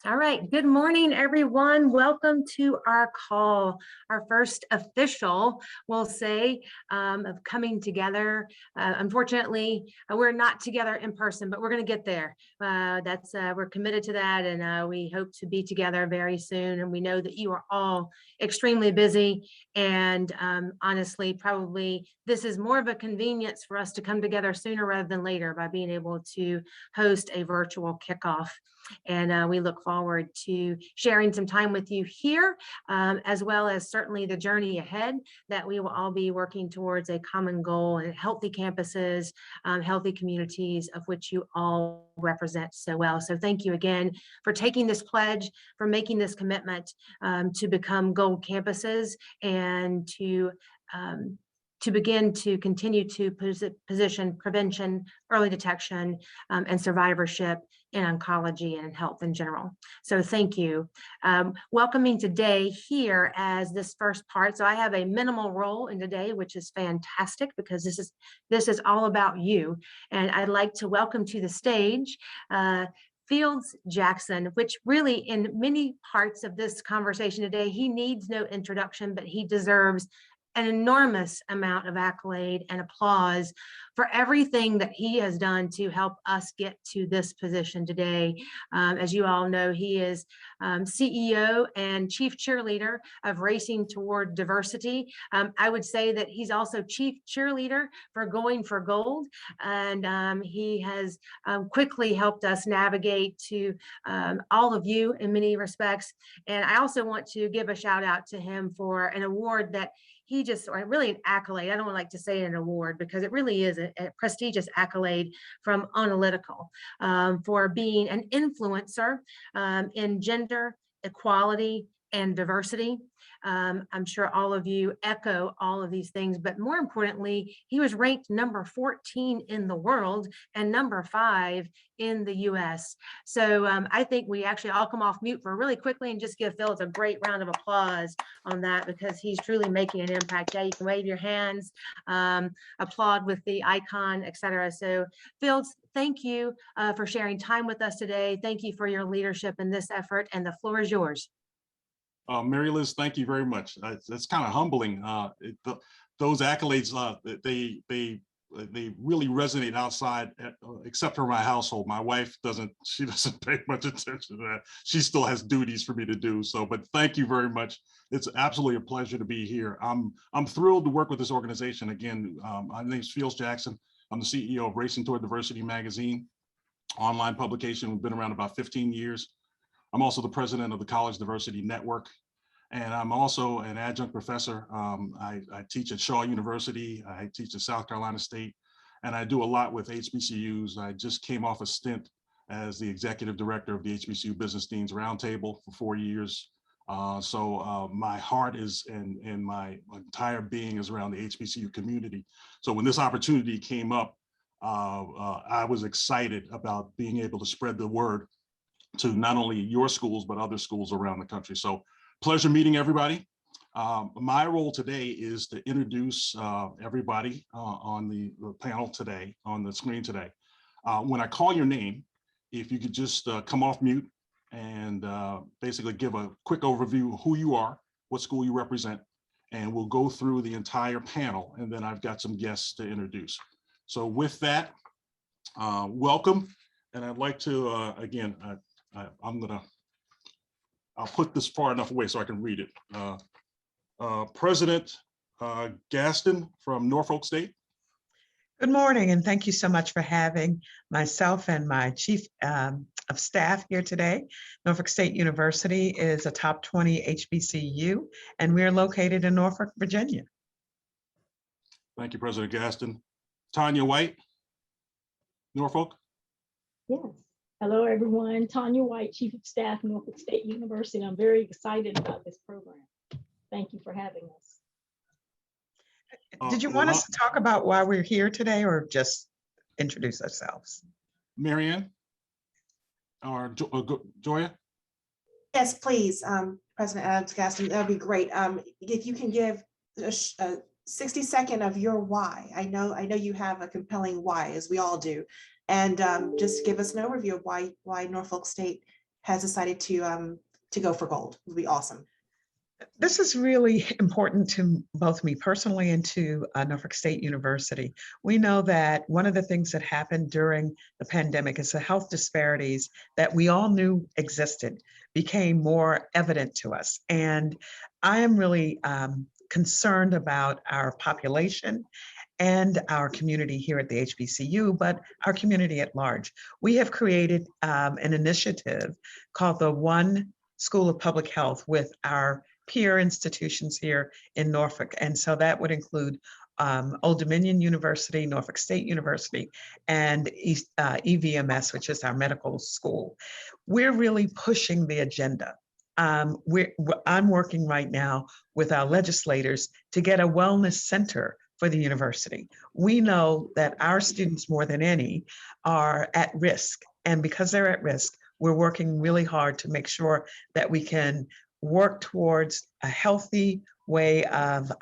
All right, good morning, everyone. Welcome to our call, our first official, we'll say, of coming together. Unfortunately, we're not together in person, but we're going to get there. We're committed to that, and we hope to be together very soon. And we know that you are all extremely busy, and honestly, probably this is more of a convenience for us to come together sooner rather than later by being able to host a virtual kickoff. And we look forward to sharing some time with you here, as well as certainly the journey ahead that we will all be working towards a common goal and healthy campuses, healthy communities of which you all represent so well. So thank you again for taking this pledge, for making this commitment to become gold campuses and to begin to continue to position prevention, early detection, and survivorship in oncology and in health in general. So thank you. Welcoming today here as this first part. So I have a minimal role in today, which is fantastic because this is all about you. And I'd like to welcome to the stage Fields Jackson, which really in many parts of this conversation today, he needs no introduction, but he deserves an enormous amount of accolade and applause for everything that he has done to help us get to this position today. As you all know, he is CEO and chief cheerleader of Racing Toward Diversity. I would say that he's also chief cheerleader for Going4Gold, and he has quickly helped us navigate to all of you in many respects. And I also want to give a shout out to him for an award that he just, or really an accolade. I don't like to say an award because it really is a prestigious accolade from Analytical for being an influencer in gender equality and diversity. I'm sure all of you echo all of these things, but more importantly, he was ranked number 14 in the world and number 5 in the US. So I think we actually all come off mute for really quickly and just give Phil a great round of applause on that because he's truly making an impact. Yeah, you can wave your hands, applaud with the icon, etc. So Fields, thank you for sharing time with us today. Thank you for your leadership in this effort, and the floor is yours. Mary Liz, thank you very much. It's kind of humbling. Those accolades, they really resonate outside, except for my household. My wife doesn't pay much attention to that. She still has duties for me to do. So, but thank you very much. It's absolutely a pleasure to be here. I'm thrilled to work with this organization. Again, my name is Fields Jackson. I'm the CEO of Racing Toward Diversity magazine, online publication. We've been around about 15 years. I'm also the president of the College Diversity Network, and I'm also an adjunct professor. I teach at Shaw University, I teach at South Carolina State, and I do a lot with HBCUs. I just came off a stint as the executive director of the HBCU Business Deans Roundtable for 4 years. So my heart is and my entire being is around the HBCU community. So when this opportunity came up, I was excited about being able to spread the word to not only your schools, but other schools around the country. So pleasure meeting everybody. My role today is to introduce everybody on the panel today, on the screen today. When I call your name, if you could just come off mute and basically give a quick overview of who you are, what school you represent, and we'll go through the entire panel, and then I've got some guests to introduce. So with that, welcome. And I'd like to, again, I'll put this far enough away so I can read it. President Gaston from Norfolk State. Good morning, and thank you so much for having myself and my chief of staff here today. Norfolk State University is a top 20 HBCU, and we're located in Norfolk, Virginia. Thank you, President Gaston. Tanya White, Norfolk. Yes. Hello, everyone. Tanya White, Chief of Staff, Norfolk State University. I'm very excited about this program. Thank you for having us. Did you want us to talk about why we're here today or just introduce ourselves? Marianne or Joya? Yes, please, President Gaston, that would be great. If you can give a 60-second of your why. I know you have a compelling why, as we all do. And just give us an overview of why Norfolk State has decided to go for gold. It would be awesome. This is really important to both me personally and to Norfolk State University. We know that one of the things that happened during the pandemic is the health disparities that we all knew existed became more evident to us. And I am really concerned about our population and our community here at the HBCU, but our community at large. We have created an initiative called the One School of Public Health with our peer institutions here in Norfolk. And so that would include Old Dominion University, Norfolk State University, and EVMS, which is our medical school. We're really pushing the agenda. I'm working right now with our legislators to get a wellness center for the university. We know that our students more than any are at risk. And because they're at risk, we're working really hard to make sure that we can work towards a healthy way of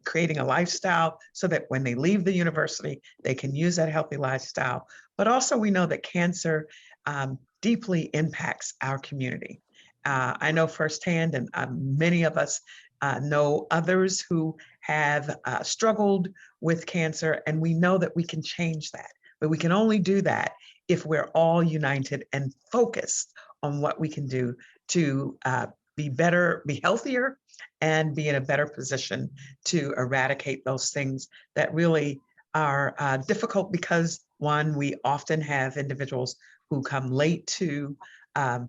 creating a lifestyle so that when they leave the university, they can use that healthy lifestyle. But also we know that cancer deeply impacts our community. I know firsthand, and many of us know others who have struggled with cancer, and we know that we can change that. But we can only do that if we're all united and focused on what we can do to be better, be healthier, and be in a better position to eradicate those things that really are difficult because, one, we often have individuals who come late to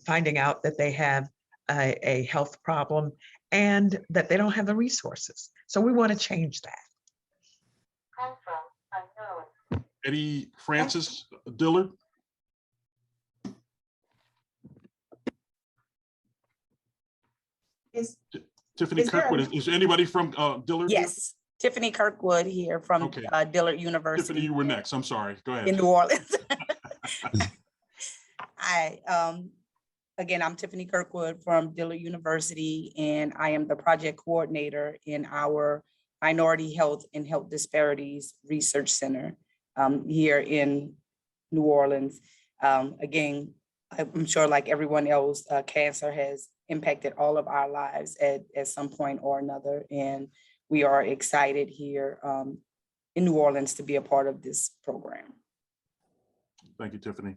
finding out that they have a health problem and that they don't have the resources. So we want to change that. Eddie Francis Dillard. Tiffany Kirkwood. Is anybody from Dillard? Yes, Tiffany Kirkwood here from Okay. Dillard University. Tiffany, you were next. I'm sorry. Go ahead. In New Orleans. Again, I'm Tiffany Kirkwood from Dillard University, and I am the project coordinator in our Minority Health and Health Disparities Research Center here in New Orleans. Again, I'm sure like everyone else, cancer has impacted all of our lives at some point or another. And we are excited here in New Orleans to be a part of this program. Thank you, Tiffany.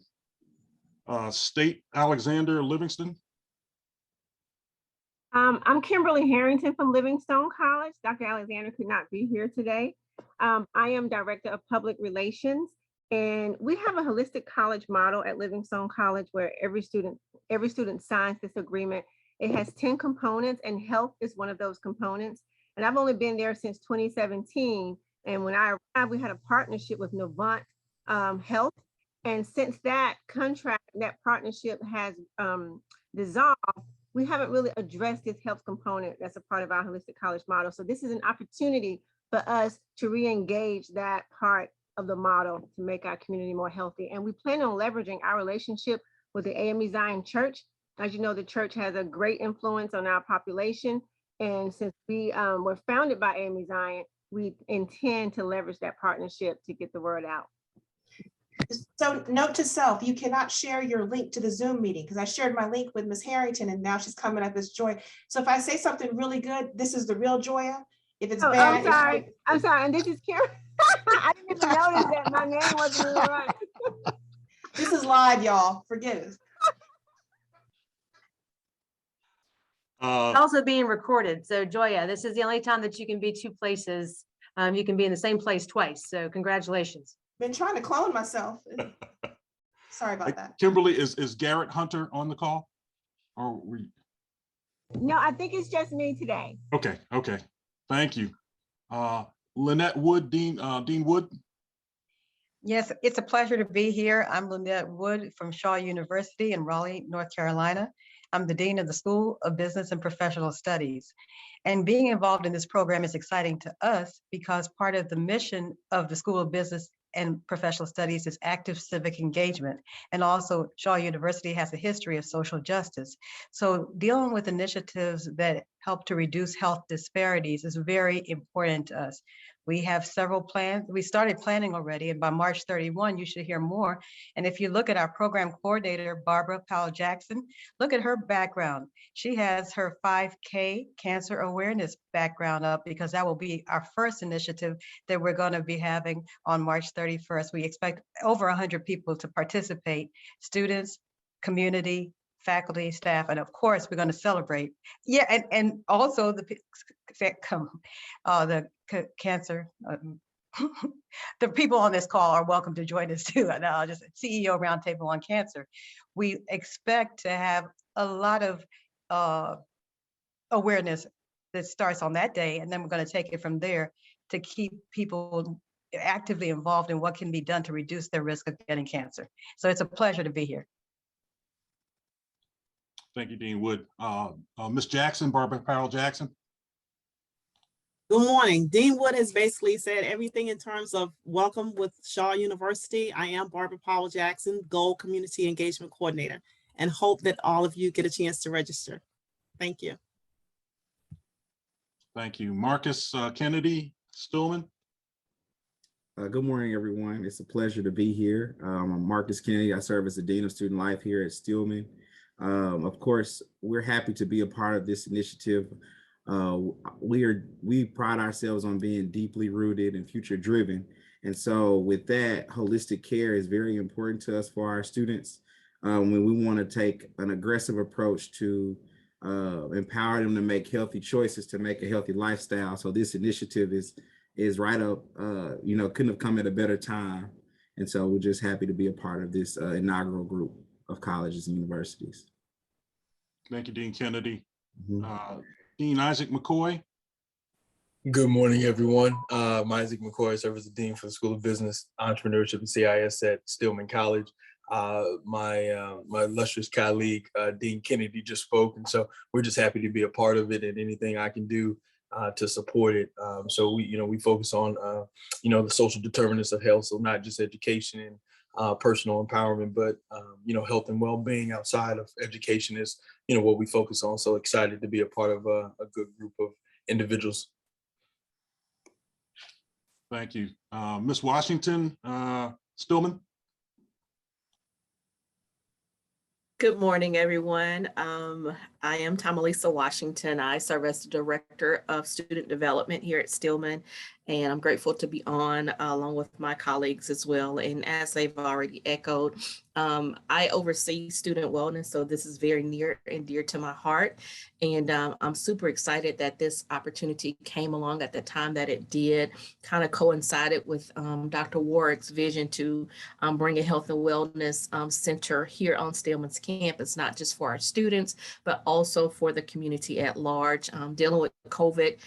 State Alexander Livingston. I'm Kimberly Harrington from Livingstone College. Dr. Alexander could not be here today. I am Director of Public Relations, and we have a holistic college model at Livingstone College where every student signs this agreement. It has 10 components, and health is one of those components. And I've only been there since 2017. And when I arrived, we had a partnership with Novant Health. And since that partnership has dissolved, we haven't really addressed this health component that's a part of our holistic college model. So this is an opportunity for us to re-engage that part of the model to make our community more healthy. And we plan on leveraging our relationship with the AME Zion Church. As you know, the church has a great influence on our population. And since we were founded by AME Zion, we intend to leverage that partnership to get the word out. So note to self, you cannot share your link to the Zoom meeting because I shared my link with Ms. Harrington and now she's coming up as Joy. So if I say something really good, this is the real Joya. If it's bad, I'm sorry. And this is Karen. I didn't even notice that my name wasn't even right. This is live, y'all. Forgive us. It's also being recorded. So Joya, this is the only time that you can be two places. You can be in the same place twice. So congratulations. Been trying to clone myself. Sorry about that. Kimberly, is Garrett Hunter on the call? Or No, I think it's just me today. Okay. Thank you. Lynette Wood, Dean Wood. Yes, it's a pleasure to be here. I'm Lynette Wood from Shaw University in Raleigh, North Carolina. I'm the Dean of the School of Business and Professional Studies. And being involved in this program is exciting to us because part of the mission of the School of Business and Professional Studies is active civic engagement. And also Shaw University has a history of social justice. So dealing with initiatives that help to reduce health disparities is very important to us. We have several plans. We started planning already, and by March 31, you should hear more. And if you look at our program coordinator, Barbara Powell-Jackson, look at her background. She has her 5K cancer awareness background up because that will be our first initiative that we're going to be having on March 31st. We expect over 100 people to participate, students, community, faculty, staff, and of course, we're going to celebrate. Yeah, and also the cancer, the people on this call are welcome to join us too. And just CEO Roundtable on Cancer. We expect to have a lot of awareness that starts on that day, and then we're going to take it from there to keep people actively involved in what can be done to reduce their risk of getting cancer. So it's a pleasure to be here. Thank you, Dean Wood. Ms. Jackson, Barbara Powell-Jackson. Good morning. Dean Wood has basically said everything in terms of welcome with Shaw University. I am Barbara Powell-Jackson, Gold Community Engagement Coordinator, and hope that all of you get a chance to register. Thank you. Thank you. Marcus Kennedy Stillman. Good morning, everyone. It's a pleasure to be here. I'm Marcus Kennedy. I serve as the Dean of Student Life here at Stillman. Of course, we're happy to be a part of this initiative. We pride ourselves on being deeply rooted and future driven. And so with that, holistic care is very important to us for our students. When we want to take an aggressive approach to empower them to make healthy choices, to make a healthy lifestyle. So this initiative is right up, couldn't have come at a better time. And so we're just happy to be a part of this inaugural group of colleges and universities. Thank you, Dean Kennedy. Dean Isaac McCoy. Good morning, everyone. I'm Isaac McCoy. I serve as the Dean for the School of Business, Entrepreneurship, and CIS at Stillman College. My illustrious colleague, Dean Kennedy, just spoke, and so we're just happy to be a part of it, and anything I can do to support it. So we focus on the social determinants of health, so not just education and personal empowerment, but health and well-being outside of education is what we focus on. So excited to be a part of a good group of individuals. Thank you. Ms. Washington Stillman. Good morning, everyone. I am Tomalissa Washington. I serve as the Director of Student Development here at Stillman, and I'm grateful to be on along with my colleagues as well. And as they've already echoed, I oversee student wellness, so this is very near and dear to my heart. And I'm super excited that this opportunity came along at the time that it did, kind of coincided with Dr. Warwick's vision to bring a health and wellness center here on Stillman's campus, not just for our students, but also for the community at large. Dealing with COVID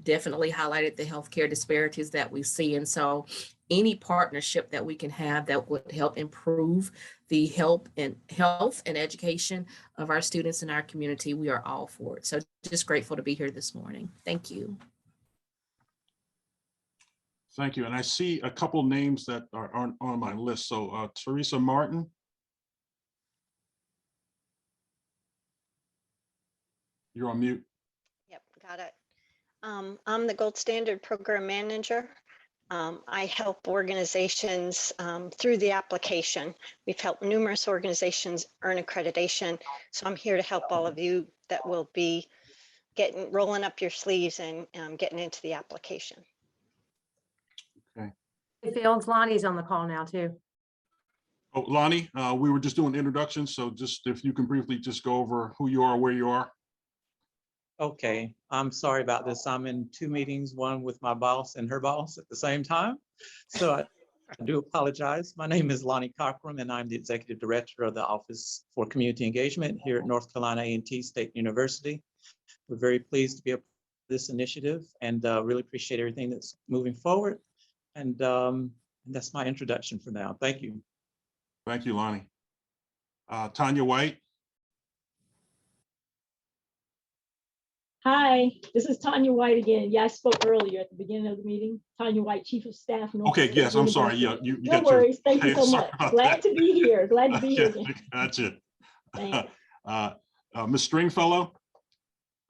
definitely highlighted the healthcare disparities that we see. And so any partnership that we can have that would help improve the health and education of our students in our community, we are all for it. So just grateful to be here this morning. Thank you. Thank you. And I see a couple names that aren't on my list. So Teresa Martin. You're on mute. Yep, got it. I'm the Gold Standard Program Manager. I help organizations through the application. We've helped numerous organizations earn accreditation. So I'm here to help all of you that will be rolling up your sleeves and getting into the application. Okay. Fields, Lonnie's on the call now too. Oh, Lonnie, we were just doing introductions. So just if you can briefly just go over who you are, where you are. Okay, I'm sorry about this. I'm in two meetings, one with my boss and her boss at the same time. So I do apologize. My name is Lonnie Cochran, and I'm the Executive Director of the Office for Community Engagement here at North Carolina A&T State University. We're very pleased to be a part of this initiative and really appreciate everything that's moving forward. And that's my introduction for now. Thank you. Thank you, Lonnie. Tanya White. Hi, this is Tanya White again. Yeah, I spoke earlier at the beginning of the meeting. Tanya White, Chief of Staff. Okay, yes, I'm sorry. Yeah, you no worries. Thank you so much. Glad to be here. Glad to be here again. Gotcha. Thanks. Ms. Strinkfellow.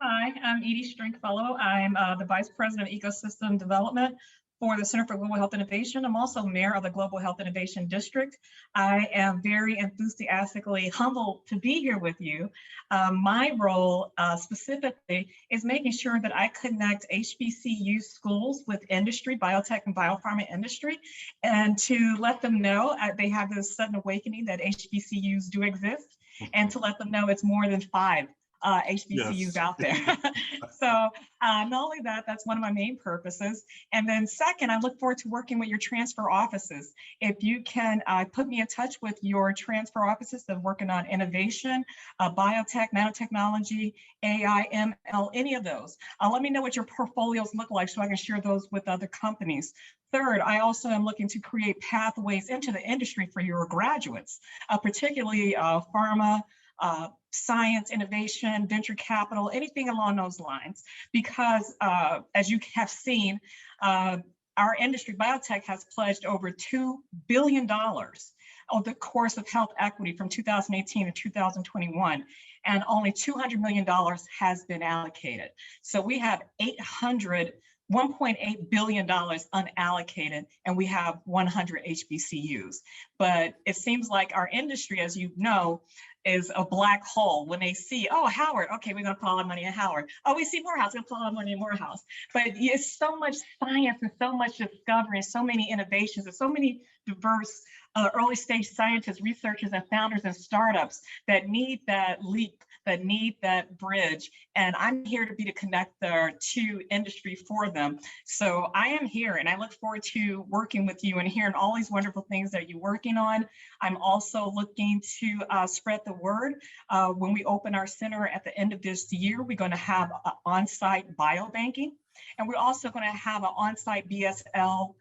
Hi, I'm Edie Strinkfellow. I'm the Vice President of Ecosystem Development for the Center for Global Health Innovation. I'm also Mayor of the Global Health Innovation District. I am very enthusiastically humbled to be here with you. My role specifically is making sure that I connect HBCU schools with industry, biotech and biopharma industry, and to let them know they have this sudden awakening that HBCUs do exist, and to let them know it's more than 5 HBCUs out there. So not only that, that's one of my main purposes. And then second, I look forward to working with your transfer offices. If you can put me in touch with your transfer offices that are working on innovation, biotech, nanotechnology, AI, ML, any of those. Let me know what your portfolios look like so I can share those with other companies. Third, I also am looking to create pathways into the industry for your graduates, particularly pharma, science, innovation, venture capital, anything along those lines. Because as you have seen, our industry, biotech, has pledged over $2 billion over the course of health equity from 2018 to 2021, and only $200 million has been allocated. So we have $1.8 billion unallocated, and we have 100 HBCUs. But it seems like our industry, as you know, is a black hole. When they see, oh, Howard, okay, we're gonna put all our money in Howard. Oh, we see Morehouse, we're gonna put all our money in Morehouse. But it's so much science and so much discovery and so many innovations and so many diverse early stage scientists, researchers, and founders and startups that need that leap, that need that bridge. And I'm here to be the connector to industry for them. So I am here, and I look forward to working with you and hearing all these wonderful things that you're working on. I'm also looking to spread the word. When we open our center at the end of this year, we're going to have on-site biobanking, and we're also going to have an on-site BSL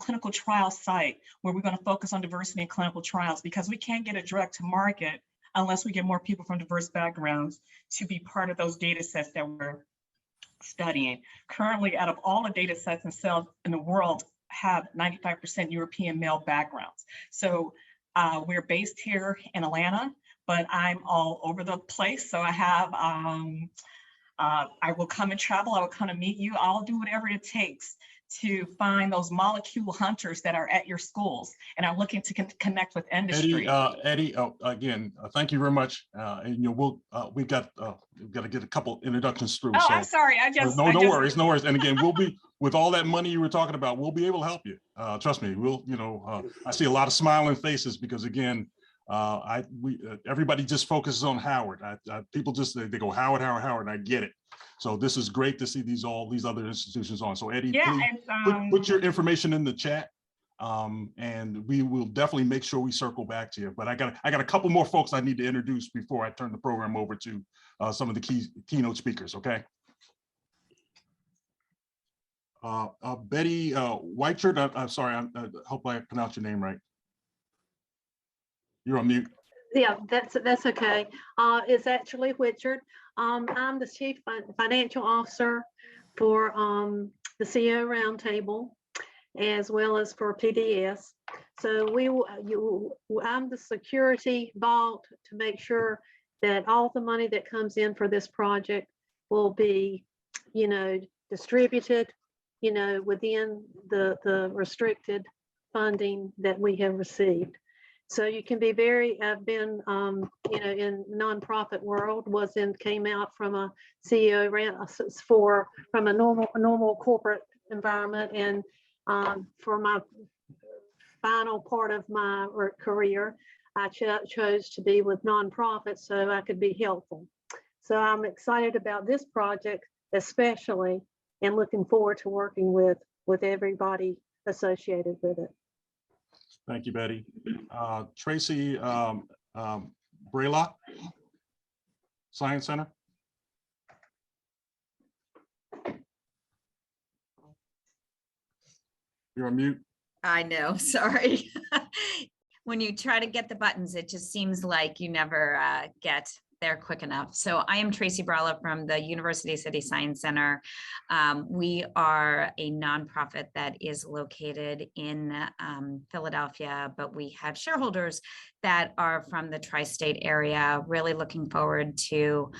clinical trial site where we're going to focus on diversity in clinical trials, because we can't get a drug to market unless we get more people from diverse backgrounds to be part of those data sets that we're studying. Currently, out of all the data sets and cells in the world, have 95% European male backgrounds. So we're based here in Atlanta, but I'm all over the place. So I have, I will come and travel. I will come and meet you. I'll do whatever it takes to find those molecule hunters that are at your schools, and I'm looking to connect with industry. Eddie, again, thank you very much. And you know, we've got to get a couple introductions through. Oh, so, I'm sorry. No worries. And again, we'll be with all that money you were talking about. We'll be able to help you. Trust me. We'll, you know, I see a lot of smiling faces because again, everybody just focuses on Howard. People just they go Howard, and I get it. So this is great to see all these other institutions on. So Eddie, yeah, please put your information in the chat, and we will definitely make sure we circle back to you. But I got a couple more folks I need to introduce before I turn the program over to some of the keynote speakers. Okay. Betty Whitechurch, I'm sorry, I hope I pronounced your name right. You're on mute. Yeah, that's okay. It's actually Whitchard. I'm the Chief Financial Officer for the CEO Roundtable, as well as for PDS. So I'm the security vault to make sure that all the money that comes in for this project will be, you know, distributed, you know, within the restricted funding that we have received. So you can be I've been, you know, in nonprofit world, came out from a CEO from a normal corporate environment. And for my final part of my career, I chose to be with nonprofits so I could be helpful. So I'm excited about this project, especially, and looking forward to working with everybody associated with it. Thank you, Betty. Tracy, Brala, Science Center. You're on mute. I know, sorry. When you try to get the buttons, it just seems like you never get there quick enough. So I am Tracy Brala from the University City Science Center. We are a nonprofit that is located in Philadelphia, but we have shareholders that are from the tri-state area, really looking forward to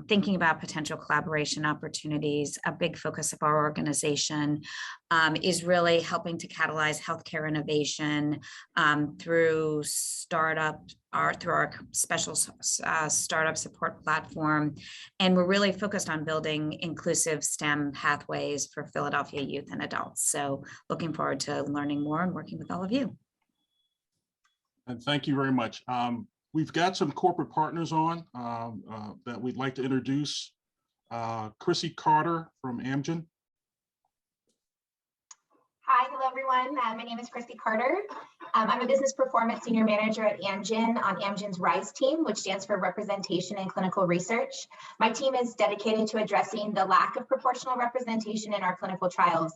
thinking about potential collaboration opportunities. A big focus of our organization is really helping to catalyze healthcare innovation through our special startup support platform. And we're really focused on building inclusive STEM pathways for Philadelphia youth and adults. So looking forward to learning more and working with all of you. And thank you very much. We've got some corporate partners on that we'd like to introduce. Chrissy Carter from Amgen. Hi, hello everyone. My name is Christy Carter. I'm a business performance senior manager at Amgen on Amgen's RISE team, which stands for Representation in Clinical Research. My team is dedicated to addressing the lack of proportional representation in our clinical trials.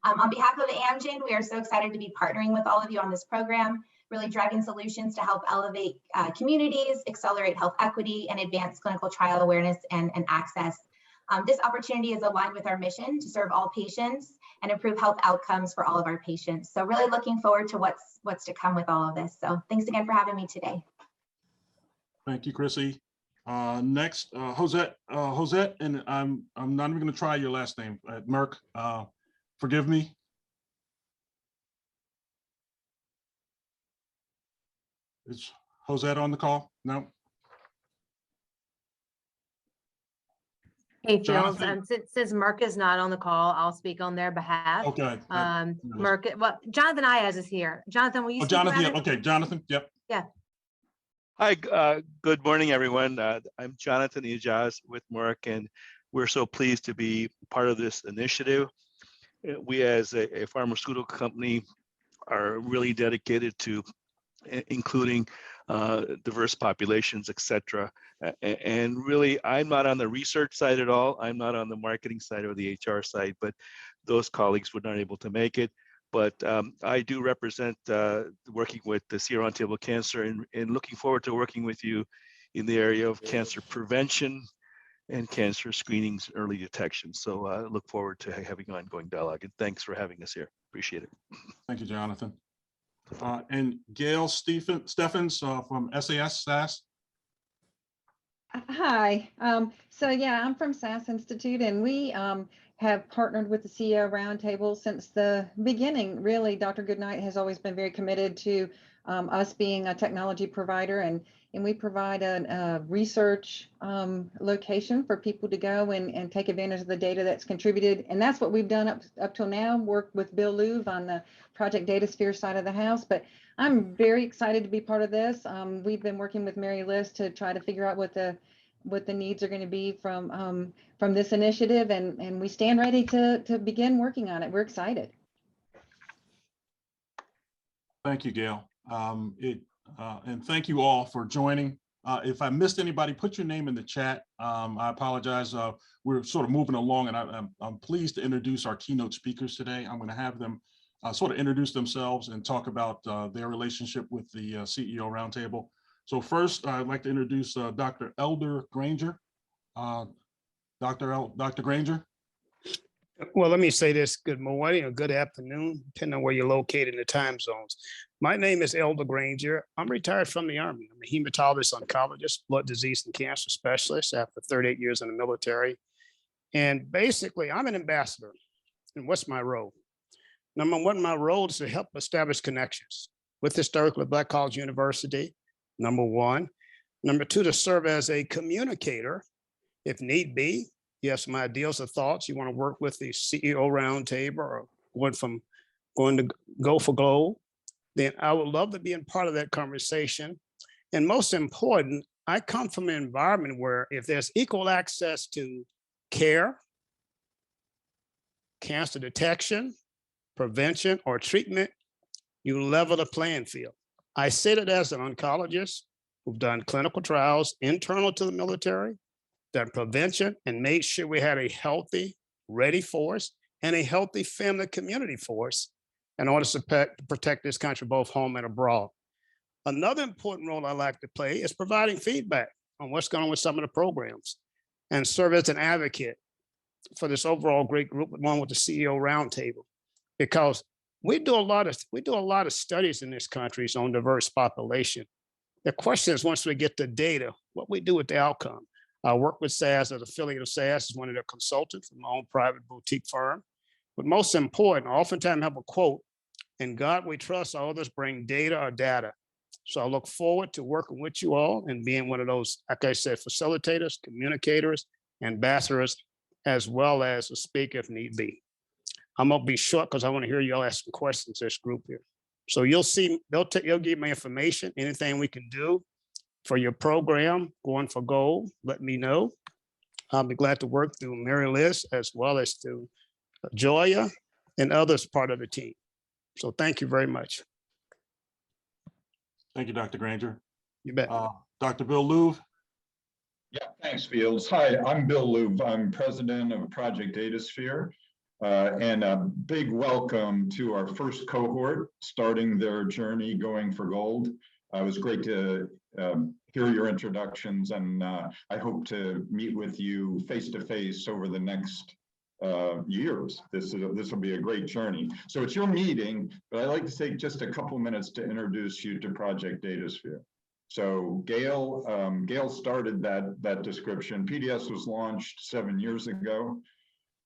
On behalf of Amgen, we are so excited to be partnering with all of you on this program, really driving solutions to help elevate communities, accelerate health equity, and advance clinical trial awareness and access. This opportunity is aligned with our mission to serve all patients and improve health outcomes for all of our patients. So really looking forward to what's to come with all of this. So thanks again for having me today. Thank you, Chrissy. Next, Josette, and I'm not even going to try your last name, Merck. Forgive me. Is Josette on the call? No. Hey, Phil, since Merck is not on the call, I'll speak on their behalf. Okay. Merck, well, Jonathan Iaz is here. Jonathan, will you speak Jonathan, about it? okay, Jonathan, yep. Yeah. Hi, good morning, everyone. I'm Jonathan Ijaz with Merck, and we're so pleased to be part of this initiative. We, as a pharmaceutical company, are really dedicated to including diverse populations, et cetera. And really, I'm not on the research side at all. I'm not on the marketing side or the HR side, but those colleagues were not able to make it. But I do represent working with the Sierra Roundtable Cancer and looking forward to working with you in the area of cancer prevention and cancer screenings and early detection. So I look forward to having ongoing dialogue, and thanks for having us here. Appreciate it. Thank you, Jonathan. And Gail Stephens from SAS. Hi. So yeah, I'm from SAS Institute, and we have partnered with the CEO Roundtable since the beginning. Really, Dr. Goodnight has always been very committed to us being a technology provider, and we provide a research location for people to go and take advantage of the data that's contributed. And that's what we've done up till now, worked with Bill Louv on the Project Datasphere side of the house. But I'm very excited to be part of this. We've been working with Mary Liz to try to figure out what the needs are going to be from this initiative, and we stand ready to begin working on it. We're excited. Thank you, Gail. And thank you all for joining. If I missed anybody, put your name in the chat. I apologize. We're sort of moving along, and I'm pleased to introduce our keynote speakers today. I'm going to have them sort of introduce themselves and talk about their relationship with the CEO Roundtable. So first, I'd like to introduce Dr. Elder Granger. Dr. Granger. Well, let me say this: good morning or good afternoon, depending on where you're located in the time zones. My name is Elder Granger. I'm retired from the Army. I'm a hematologist, oncologist, blood disease and cancer specialist after 38 years in the military. And basically, I'm an ambassador. And what's my role? Number one, my role is to help establish connections with historically Black College University, number one. Number two, to serve as a communicator, if need be. You have some ideas or thoughts, you want to work with the CEO Roundtable or going to Go4Gold, then I would love to be a part of that conversation. And most important, I come from an environment where if there's equal access to care, cancer detection, prevention, or treatment, you level the playing field. I say that as an oncologist who've done clinical trials internal to the military, done prevention, and made sure we had a healthy, ready force and a healthy family community force in order to protect this country both home and abroad. Another important role I like to play is providing feedback. on what's going on with some of the programs and serve as an advocate for this overall great group, along with the CEO roundtable, because we do a lot of studies in this country on diverse population. The question is, once we get the data, what we do with the outcome. I work with SAS as affiliate of SAS as one of their consultants from my own private boutique firm. But most important, I oftentimes have a quote, "In God we trust, all others bring data or data." So I look forward to working with you all and being one of those, like I said, facilitators, communicators, ambassadors, as well as a speaker if need be. I'm gonna be short because I want to hear y'all ask some questions, this group here. So you'll see, they'll give me information, anything we can do for your program, Going for Gold, let me know. I'll be glad to work through Mary Liz as well as to Joya and others part of the team. So thank you very much. Thank you, Dr. Granger. You bet. Dr. Bill Louv. Yeah, thanks, Fields. Hi, I'm Bill Louv. I'm president of Project Datasphere. And a big welcome to our first cohort starting their journey Going for Gold. It was great to hear your introductions, and I hope to meet with you face-to-face over the next years. This will be a great journey. So it's your meeting, but I'd like to take just a couple minutes to introduce you to Project Datasphere. So Gail started that description. PDS was launched 7 years ago.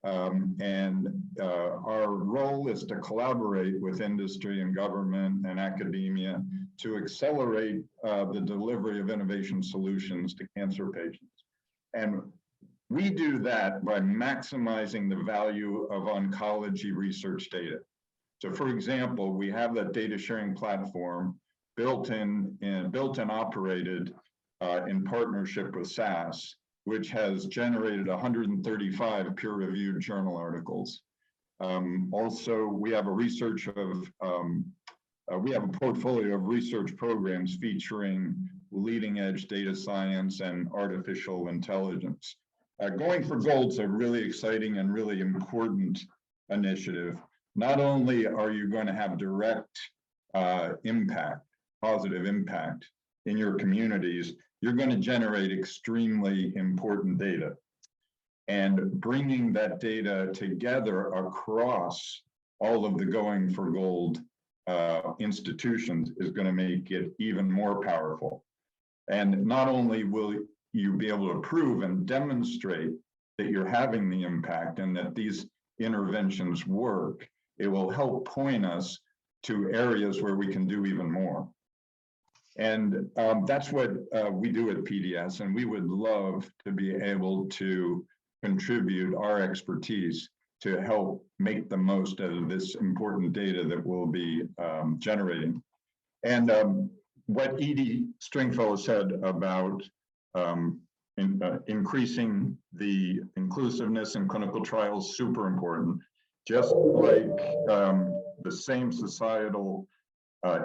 Our role is to collaborate with industry and government and academia to accelerate the delivery of innovation solutions to cancer patients. And we do that by maximizing the value of oncology research data. So for example, we have that data sharing platform built and operated in partnership with SAS, which has generated 135 peer-reviewed journal articles. Also, we have a portfolio of research programs featuring leading-edge data science and artificial intelligence. Going for Gold's a really exciting and really important initiative. Not only are you going to have direct impact, positive impact in your communities, you're going to generate extremely important data. And bringing that data together across all of the Going for Gold institutions is going to make it even more powerful. And not only will you be able to prove and demonstrate that you're having the impact and that these interventions work, it will help point us to areas where we can do even more. And that's what we do at PDS, and we would love to be able to contribute our expertise to help make the most out of this important data that we'll be generating. And what Edie Strinkfellow said about increasing the inclusiveness in clinical trials, super important. Just like the same societal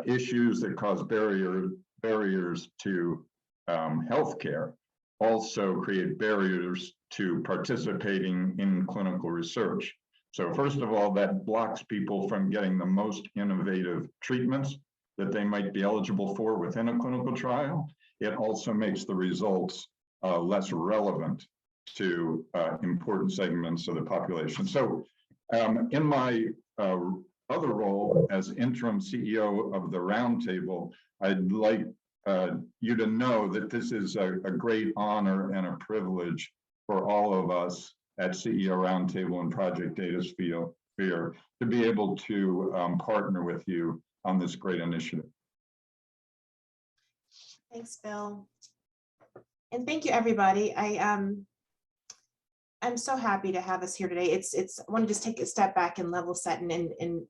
issues that cause barriers to healthcare also create barriers to participating in clinical research. So first of all, that blocks people from getting the most innovative treatments that they might be eligible for within a clinical trial. It also makes the results less relevant to important segments of the population. So in my other role as interim CEO of the Roundtable, I'd like you to know that this is a great honor and a privilege for all of us at CEO Roundtable and Project Datasphere to be able to partner with you on this great initiative. Thanks, Bill. And thank you, everybody. I'm so happy to have us here today. I want to just take a step back and level set and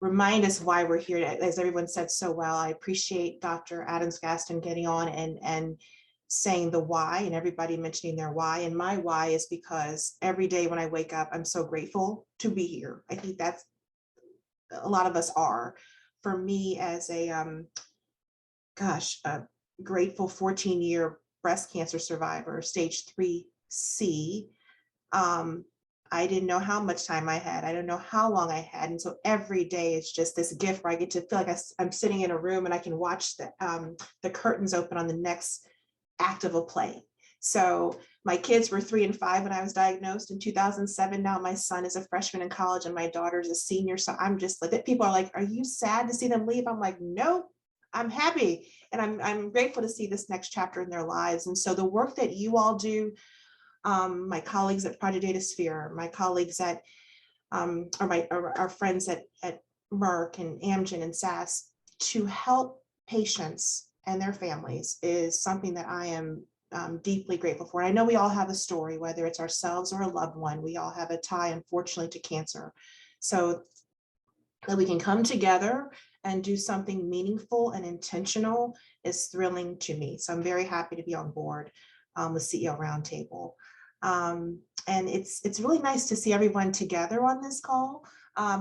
remind us why we're here. As everyone said so well, I appreciate Dr. Adams-Gaston getting on and saying the why, and everybody mentioning their why. And my why is because every day when I wake up, I'm so grateful to be here. I think that's a lot of us are. For me, as a grateful 14-year breast cancer survivor, stage 3C, I didn't know how much time I had. I don't know how long I had. And so every day it's just this gift where I get to feel like I'm sitting in a room and I can watch the curtains open on the next act of a play. So my kids were 3 and 5 when I was diagnosed in 2007. Now my son is a freshman in college and my daughter's a senior. So I'm just like, people are like, are you sad to see them leave? I'm like, no, I'm happy. And I'm grateful to see this next chapter in their lives. And so the work that you all do, my colleagues at Project Datasphere, my colleagues at, our friends at Merck and Amgen and SAS, to help patients and their families is something that I am deeply grateful for. And I know we all have a story, whether it's ourselves or a loved one, we all have a tie, unfortunately, to cancer. So that we can come together and do something meaningful and intentional is thrilling to me. So I'm very happy to be on board with CEO Roundtable. And it's really nice to see everyone together on this call.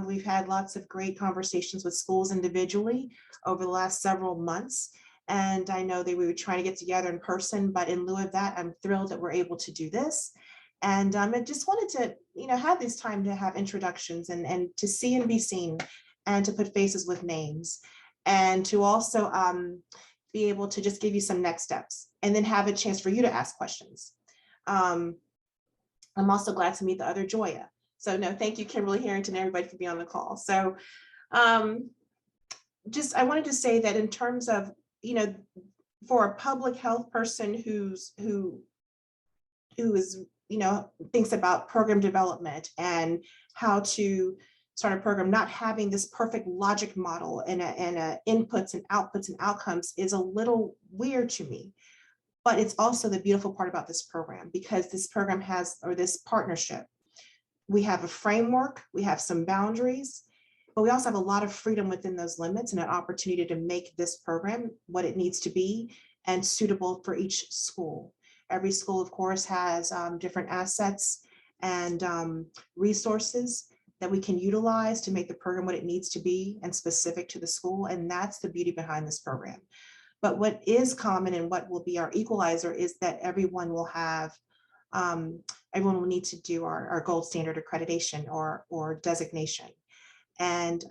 We've had lots of great conversations with schools individually over the last several months. And I know that we were trying to get together in person, but in lieu of that, I'm thrilled that we're able to do this. And I just wanted to, have this time to have introductions and to see and be seen and to put faces with names and to also be able to just give you some next steps and then have a chance for you to ask questions. I'm also glad to meet the other Joya. So no, thank you, Kimberly Harrington, everybody for being on the call. So I wanted to say that in terms of, for a public health person who is, thinks about program development and how to start a program, not having this perfect logic model and inputs and outputs and outcomes is a little weird to me. But it's also the beautiful part about this program, because this program has, or this partnership, we have a framework, we have some boundaries, but we also have a lot of freedom within those limits and an opportunity to make this program what it needs to be and suitable for each school. Every school, of course, has different assets and resources that we can utilize to make the program what it needs to be and specific to the school. And that's the beauty behind this program. But what is common and what will be our equalizer is that everyone will have, everyone will need to do our gold standard accreditation or designation. And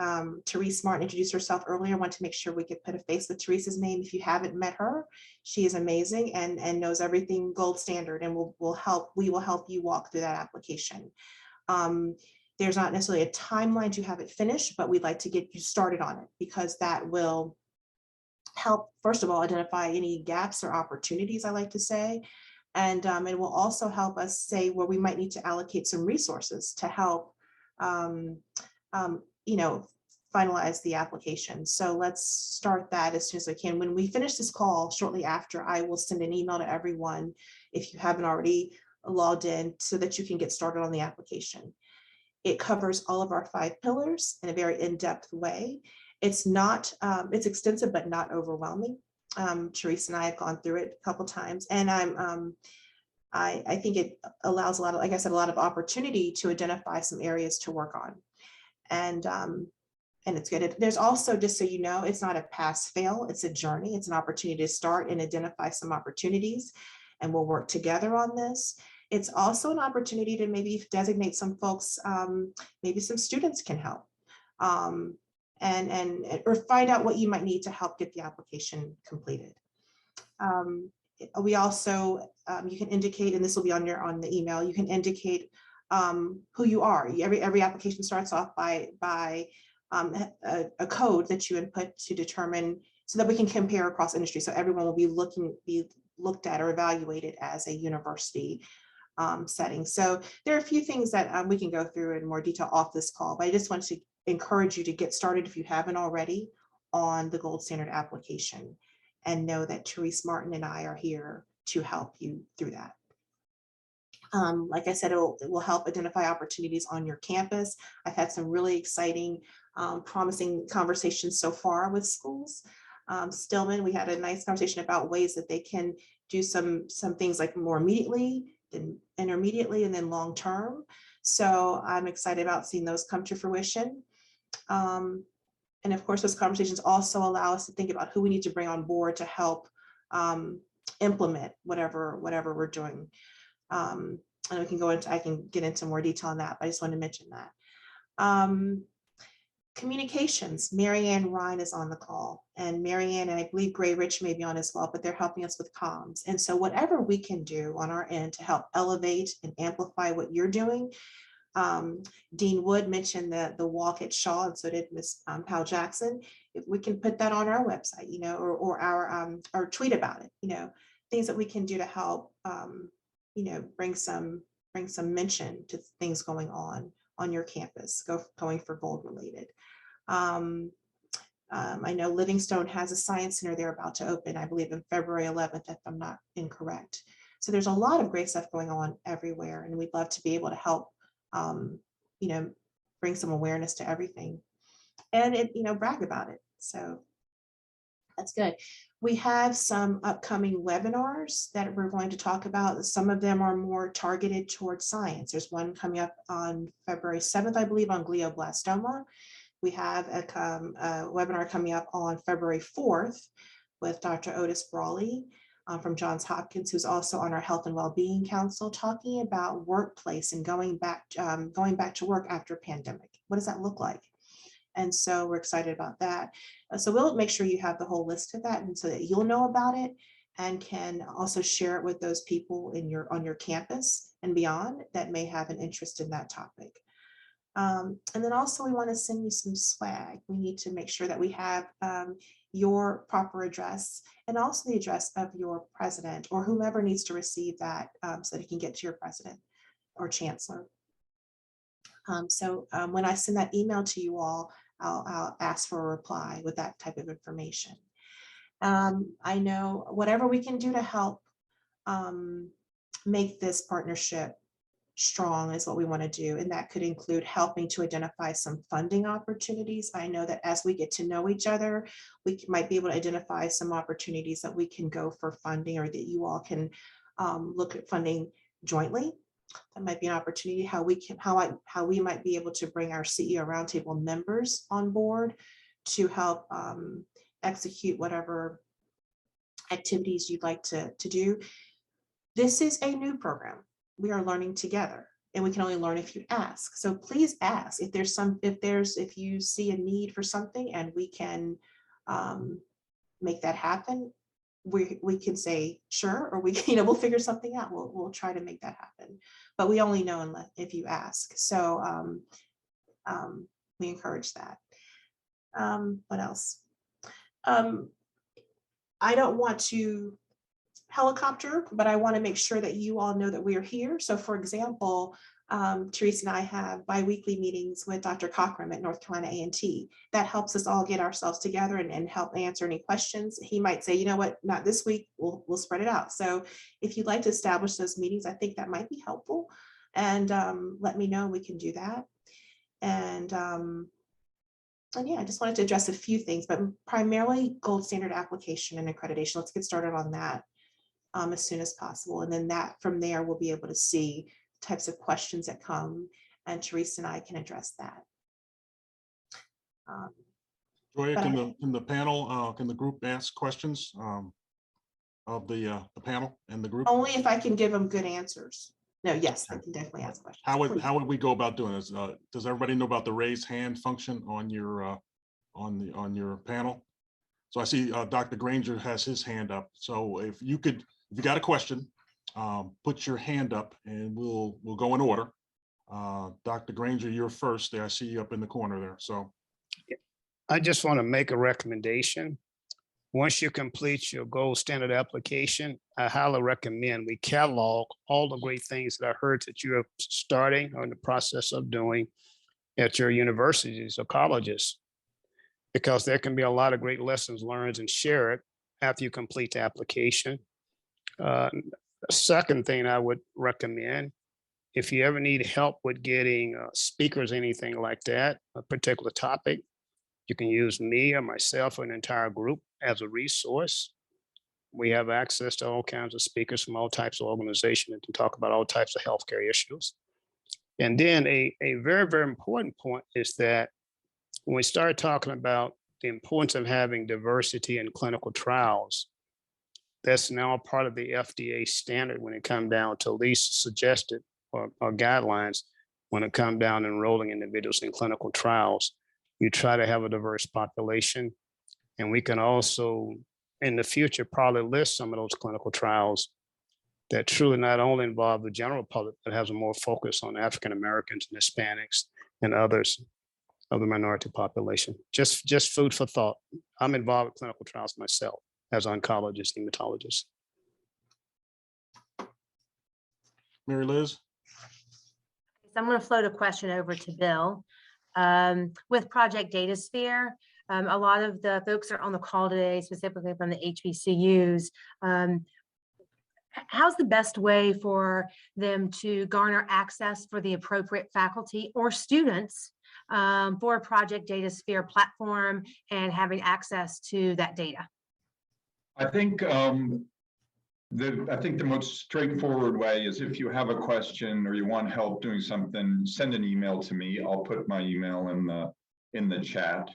Teresa Martin introduced herself earlier. I want to make sure we could put a face with Teresa's name. If you haven't met her, she is amazing and knows everything gold standard, and we will help you walk through that application. There's not necessarily a timeline to have it finished, but we'd like to get you started on it because that will help, first of all, identify any gaps or opportunities, I like to say. And it will also help us say where we might need to allocate some resources to help finalize the application. So let's start that as soon as I can. When we finish this call shortly after, I will send an email to everyone if you haven't already logged in so that you can get started on the application. It covers all of our 5 pillars in a very in-depth way. It's not, it's extensive, but not overwhelming. Teresa and I have gone through it a couple times, and I think it allows a lot of, like I said, a lot of opportunity to identify some areas to work on. And it's good. There's also, just so you know, it's not a pass fail, it's a journey. It's an opportunity to start and identify some opportunities, and we'll work together on this. It's also an opportunity to maybe designate some folks, maybe some students can help, or find out what you might need to help get the application completed. We also, you can indicate, and this will be on the email, you can indicate who you are. Every application starts off by a code that you input to determine, so that we can compare across industry. So everyone will be looked at or evaluated as a university setting. So there are a few things that we can go through in more detail off this call, but I just want to encourage you to get started if you haven't already on the gold standard application, and know that Teresa Martin and I are here to help you through that. Like I said, it will help identify opportunities on your campus. I've had some really exciting, promising conversations so far with schools. Stillman, we had a nice conversation about ways that they can do some things like more immediately, then intermediately, and then long term. So I'm excited about seeing those come to fruition. And of course, those conversations also allow us to think about who we need to bring on board to help implement whatever we're doing. and we can go into, I can get into more detail on that, but I just want to mention that. Communications, Marianne Ryan is on the call, and Marianne and I believe Gray Rich may be on as well, but they're helping us with comms. And so whatever we can do on our end to help elevate and amplify what you're doing. Dean Wood mentioned the walk at Shaw, and so did Ms. Powell Jackson. If we can put that on our website, you know, or our or tweet about it, you know, things that we can do to help, you know, bring some mention to things going on your campus, going for gold related. I know Livingstone has a science center they're about to open, I believe in February 11th, if I'm not incorrect. So there's a lot of great stuff going on everywhere, and we'd love to be able to help, you know, bring some awareness to everything and you know, brag about it. So that's good. We have some upcoming webinars that we're going to talk about. Some of them are more targeted towards science. There's one coming up on February 7th, I believe, on glioblastoma. We have a webinar coming up on February 4th with Dr. Otis Brala from Johns Hopkins, who's also on our Health and Wellbeing Council, talking about workplace and going back to work after pandemic. What does that look like? And so we're excited about that. So we'll make sure you have the whole list of that, and so that you'll know about it and can also share it with those people on your campus and beyond that may have an interest in that topic. And then also we want to send you some swag. We need to make sure that we have your proper address and also the address of your president or whomever needs to receive that so that it can get to your president or chancellor. So when I send that email to you all, I'll ask for a reply with that type of information. I know whatever we can do to help make this partnership strong is what we want to do. And that could include helping to identify some funding opportunities. I know that as we get to know each other, we might be able to identify some opportunities that we can go for funding, or that you all can look at funding jointly. That might be an opportunity how we might be able to bring our CEO Roundtable members on board to help execute whatever activities you'd like to do. This is a new program. We are learning together, and we can only learn if you ask. So please ask if you see a need for something and we can make that happen. We can say sure, or we can, we'll figure something out. We'll try to make that happen, but we only know if you ask. So we encourage that. What else? I don't want to helicopter, but I want to make sure that you all know that we are here. So for example, Teresa and I have bi-weekly meetings with Dr. Cochran at North Carolina A&T. That helps us all get ourselves together and help answer any questions. He might say, you know what, not this week, we'll spread it out. So if you'd like to establish those meetings, I think that might be helpful. And let me know, we can do that. And yeah, I just wanted to address a few things, but primarily gold standard application and accreditation. Let's get started on that as soon as possible. And then from there, we'll be able to see types of questions that come, and Teresa and I can address that. Joya, can the panel, can the group ask questions of the panel and the group? Only if I can give them good answers. No, yes, I can definitely ask questions. How would we go about doing this? Does everybody know about the raise hand function on your panel? So I see Dr. Granger has his hand up. So if you got a question, put your hand up and we'll go in order. Dr. Granger, you're first there. I see you up in the corner there. So I just want to make a recommendation. Once you complete your gold standard application, I highly recommend we catalog all the great things that I heard that you're starting or in the process of doing at your universities or colleges, because there can be a lot of great lessons learned, and share it after you complete the application. Second thing I would recommend, if you ever need help with getting speakers, anything like that, a particular topic, you can use me or myself or an entire group as a resource. We have access to all kinds of speakers from all types of organizations and can talk about all types of healthcare issues. And then a very, very important point is that when we start talking about the importance of having diversity in clinical trials, that's now part of the FDA standard when it comes down to least suggested or guidelines when it comes down enrolling individuals in clinical trials. You try to have a diverse population, and we can also, in the future, probably list some of those clinical trials that truly not only involve the general public, but has a more focus on African Americans and Hispanics and others of the minority population. Just food for thought. I'm involved with clinical trials myself as oncologist, hematologist. Mary Liz? I'm going to float a question over to Bill. With Project Datasphere, a lot of the folks are on the call today, specifically from the HBCUs. How's the best way for them to garner access for the appropriate faculty or students for Project Datasphere platform and having access to that data? I think the most straightforward way is if you have a question or you want help doing something, send an email to me. I'll put my email in the chat.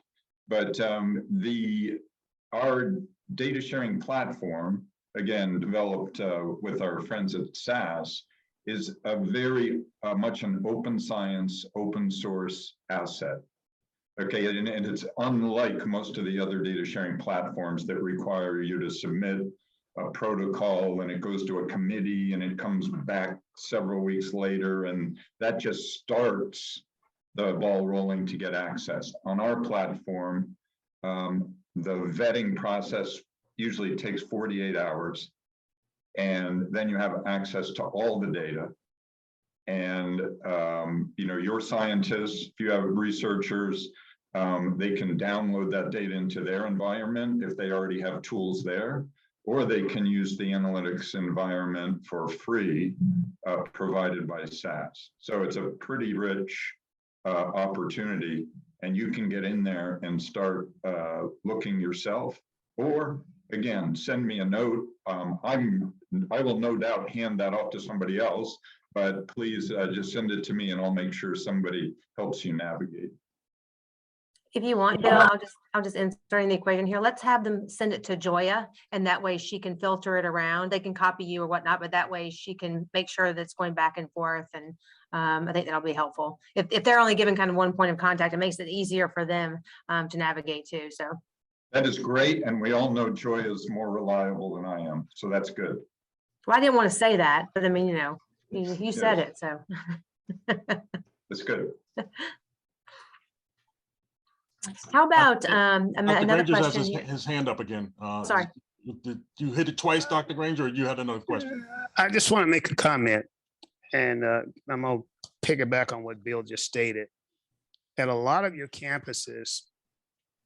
But our data sharing platform, again, developed with our friends at SAS, is a very much an open science, open source asset. Okay, and it's unlike most of the other data sharing platforms that require you to submit a protocol and it goes to a committee and it comes back several weeks later, and that just starts the ball rolling to get access. On our platform, the vetting process usually takes 48 hours, and then you have access to all the data. And your scientists, if you have researchers, they can download that data into their environment if they already have tools there, or they can use the analytics environment for free provided by SAS. So it's a pretty rich opportunity, and you can get in there and start looking yourself, or again, send me a note. I will no doubt hand that off to somebody else, but please just send it to me and I'll make sure somebody helps you navigate. If you want, Bill, I'll just insert in the equation here. Let's have them send it to Joya, and that way she can filter it around. They can copy you or whatnot, but that way she can make sure that it's going back and forth. And I think that'll be helpful. If they're only given kind of one point of contact, it makes it easier for them to navigate too. So that is great, and we all know Joya is more reliable than I am, so that's good. Well, I didn't want to say that, but I mean, you said it, so it's good. How about Dr. another Granger has question? his hand up again. Sorry. Did you hit it twice, Dr. Granger, or you had another question? I just want to make a comment, and I'm going to piggyback on what Bill just stated. At a lot of your campuses,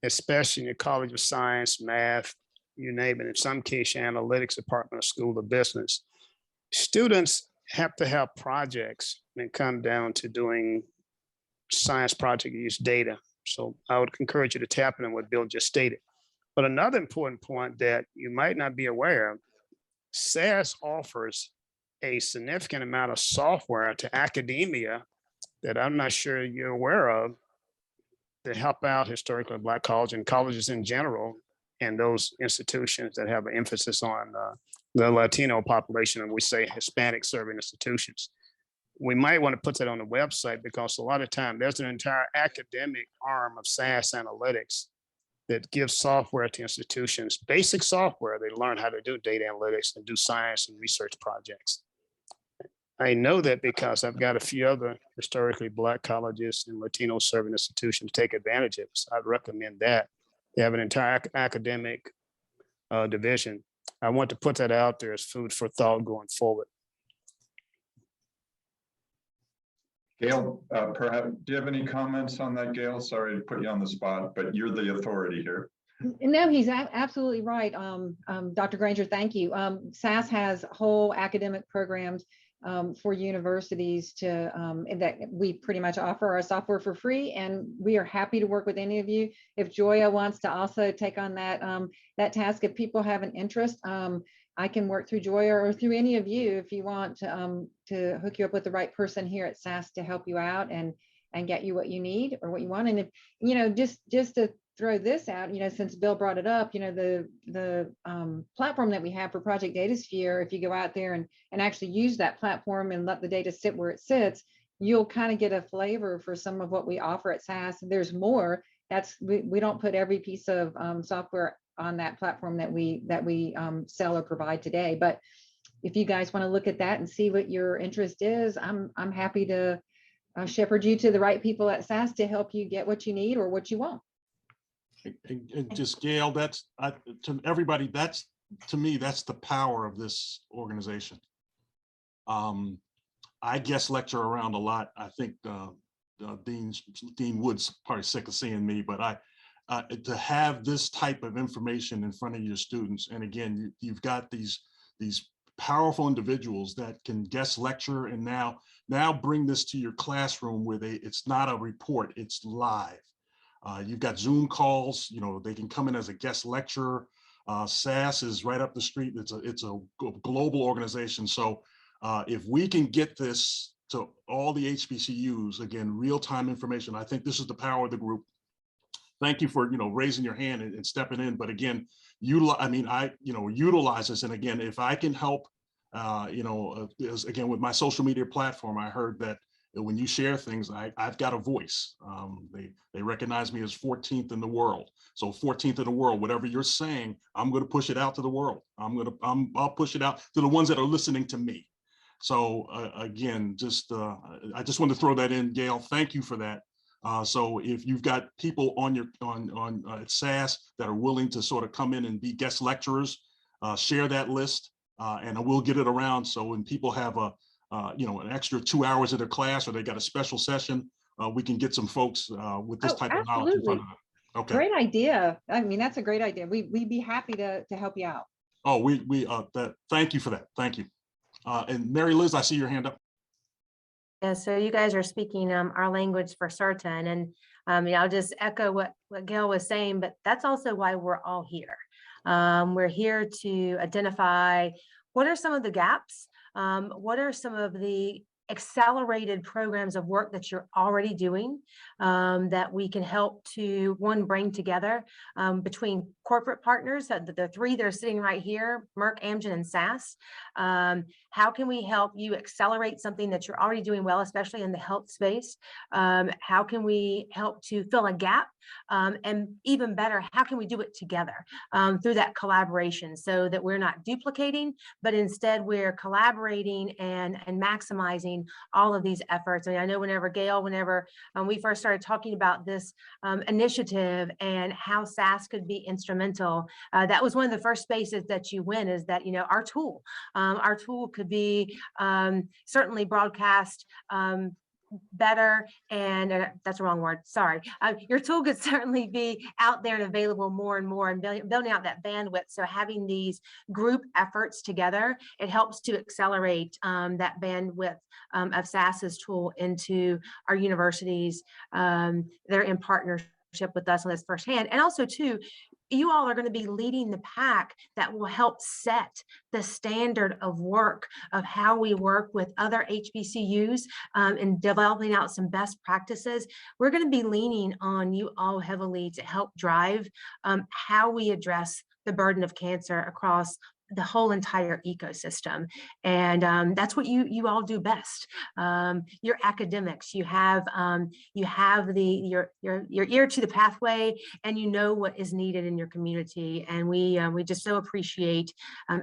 especially in your College of Science, Math, you name it, in some case, your analytics department or School of Business, students have to have projects when it comes down to doing science project use data. So I would encourage you to tap into what Bill just stated. But another important point that you might not be aware of, SAS offers a significant amount of software to academia that I'm not sure you're aware of to help out historically Black colleges and colleges in general, and those institutions that have an emphasis on the Latino population, and we say Hispanic serving institutions. We might want to put that on the website, because a lot of time there's an entire academic arm of SAS analytics that gives software to institutions, basic software. They learn how to do data analytics and do science and research projects. I know that because I've got a few other historically Black colleges and Latino serving institutions take advantage of it. So I'd recommend that. They have an entire academic division. I want to put that out there as food for thought going forward. Gail, perhaps, do you have any comments on that, Gail? Sorry to put you on the spot, but you're the authority here. No, he's absolutely right. Dr. Granger, thank you. SAS has whole academic programs for universities to that we pretty much offer our software for free, and we are happy to work with any of you. If Joya wants to also take on that that task, if people have an interest, I can work through Joya or through any of you if you want to hook you up with the right person here at SAS to help you out and get you what you need or what you want. And if just to throw this out, since Bill brought it up, the platform that we have for Project Datasphere, if you go out there and actually use that platform and let the data sit where it sits, you'll kind of get a flavor for some of what we offer at SAS. And there's more. We don't put every piece of software on that platform that we sell or provide today. But if you guys want to look at that and see what your interest is, I'm happy to shepherd you to the right people at SAS to help you get what you need or what you want. And just Gail, to everybody, to me, that's the power of this organization. I guest lecture around a lot. I think Dean Wood's probably sick of seeing me, but to have this type of information in front of your students, and again, you've got these powerful individuals that can guest lecture and now bring this to your classroom where it's not a report, it's live. You've got Zoom calls, they can come in as a guest lecturer. SAS is right up the street. It's a global organization. So if we can get this to all the HBCUs, again, real-time information, I think this is the power of the group. Thank you for raising your hand and stepping in. But again, utilize this. And again, if I can help, again, with my social media platform, I heard that when you share things, I've got a voice. They recognize me as 14th in the world. So 14th in the world, whatever you're saying, I'm going to push it out to the world. I'll push it out to the ones that are listening to me. So again, I just wanted to throw that in, Gail. Thank you for that. So if you've got people at SAS that are willing to sort of come in and be guest lecturers, share that list, and we'll get it around. So when people have an extra 2 hours of their class, or they got a special session, we can get some folks with this type of knowledge in front of them. Okay. Great idea. I mean, that's a great idea. We'd be happy to help you out. Oh, thank you for that. Thank you. And Mary Liz, I see your hand up. Yeah, so you guys are speaking our language for certain, and I'll just echo what Gail was saying, but that's also why we're all here. We're here to identify what are some of the gaps, what are some of the accelerated programs of work that you're already doing that we can help to bring together between corporate partners, the three that are sitting right here, Merck, Amgen, and SAS. How can we help you accelerate something that you're already doing well, especially in the health space? How can we help to fill a gap? And even better, how can we do it together through that collaboration so that we're not duplicating, but instead we're collaborating and maximizing all of these efforts. I know whenever we first started talking about this initiative and how SAS could be instrumental, that was one of the first spaces that you win, is that, our tool could be certainly broadcast better, and that's the wrong word, sorry. Your tool could certainly be out there and available more and more, and building out that bandwidth. So having these group efforts together, it helps to accelerate that bandwidth of SAS's tool into our universities. They're in partnership with us on this firsthand. And also too, you all are going to be leading the pack that will help set the standard of work of how we work with other HBCUs in developing out some best practices. We're going to be leaning on you all heavily to help drive how we address the burden of cancer across the whole entire ecosystem. And that's what you all do best. You're academics, you have your ear to the pathway, and you know what is needed in your community. And we just so appreciate